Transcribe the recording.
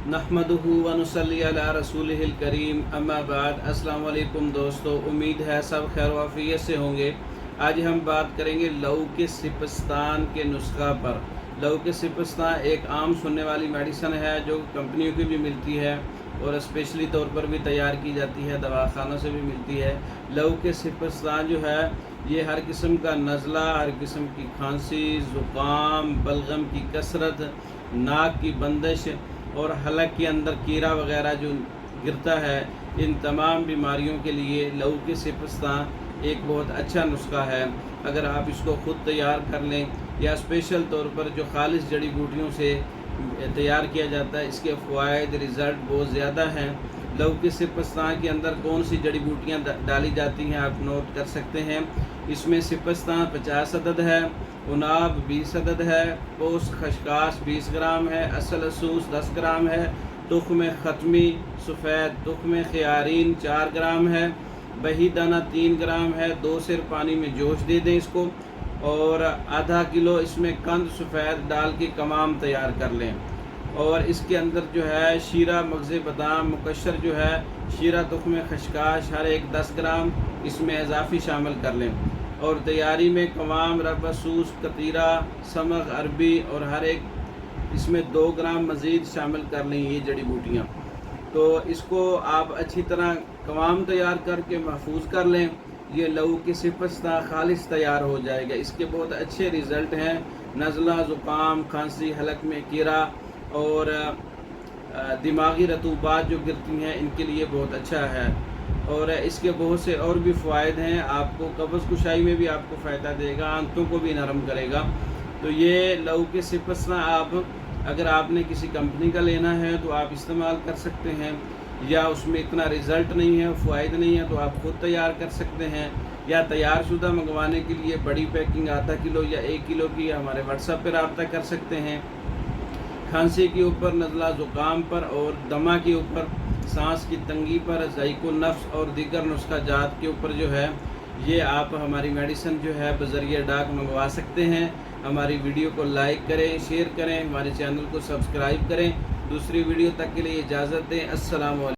नहमदुहु व नुसल्ली अला रसूलिहिल करीम अम्मा बाद। अस्सलाम वालेकुम दोस्तों, उम्मीद है सब खैर वाफियत से होंगे। आज हम बात करेंगे लहू के सिपस्तान के नुस्खा पर। लहू के सिपस्तान एक आम सुनने वाली मेडिसन है जो कंपनियों की भी मिलती है और स्पेशली तौर पर भी तैयार की जाती है, दवाखानों से भी मिलती है। लहू के सिपस्तान जो है ये हर किस्म का नज़ला, हर किस्म की खांसी, ज़ुकाम, बलगम की कसरत, नाक की बंदिश और हलक के अंदर कीड़ा वगैरह जो गिरता है, इन तमाम बीमारियों के लिए लहू के सिपस्तान एक बहुत अच्छा नुस्खा है। अगर आप इसको ख़ुद तैयार कर लें या स्पेशल तौर पर जो खालिश जड़ी बूटियों से तैयार किया जाता है, इसके फ़वाइद रिज़ल्ट बहुत ज़्यादा हैं। लहू के सिपस्तान के अंदर कौन सी जड़ी बूटियाँ डाली जाती हैं आप नोट कर सकते हैं। इसमें सिपस्तान 50 अदद है, उनाब 20 अदद है, पोस्त खशकाश 20 ग्राम है, असल असूस 10 ग्राम है, तुख्म ख़त्मी सफ़ेद तुख्म ख़ियारीन 4 ग्राम है, बही दाना 3 ग्राम है। 2 सेर पानी में जोश दे दें इसको और आधा किलो इसमें कंद सफ़ेद डाल के कमाम तैयार कर लें। और इसके अंदर जो है शीरा मगज़ बादाम मुकशर जो है शीरा तुख्म खशकाश हर एक 10 ग्राम इसमें इजाफ़ी शामिल कर लें। और तैयारी में कवाम रबसूस कतीरा समग अरबी और हर एक इसमें 2 ग्राम मज़ीद शामिल कर लें ये जड़ी बूटियाँ। तो इसको आप अच्छी तरह कवाम तैयार करके महफूज कर लें। ये लहू की सिपस्तान खालिश तैयार हो जाएगा। इसके बहुत अच्छे रिज़ल्ट हैं। नज़ला, ज़ुकाम, खांसी, हलक में कीड़ा और दिमागी रतूबात जो गिरती हैं इनके लिए बहुत अच्छा है। और इसके बहुत से और भी फ़वाइद हैं। आपको कब्ज़ कुशाई में भी आपको फ़ायदा देगा, आंतों को भी नरम करेगा। तो ये लहू के सिपस्तान आप अगर आपने किसी कंपनी का लेना है तो आप इस्तेमाल कर सकते हैं, या उसमें इतना रिज़ल्ट नहीं है, फ़वाइद नहीं है तो आप ख़ुद तैयार कर सकते हैं। या तैयार शुदा मंगवाने के लिए बड़ी पैकिंग आधा किलो या 1 किलो की हमारे व्हाट्सएप पर रब्ता कर सकते हैं। खांसी के ऊपर, नज़ला ज़ुकाम पर और दमा के ऊपर, सांस की तंगी पर, ज़ाइक़ुन नफ्स और दीगर नुस्खा जात के ऊपर जो है ये आप हमारी मेडिसिन जो है बज़रिए डाक मंगवा सकते हैं। हमारी वीडियो को लाइक करें, शेयर करें, हमारे चैनल को सब्सक्राइब करें। दूसरी वीडियो तक के लिए इजाज़त दें। अस्सलाम वालेकुम।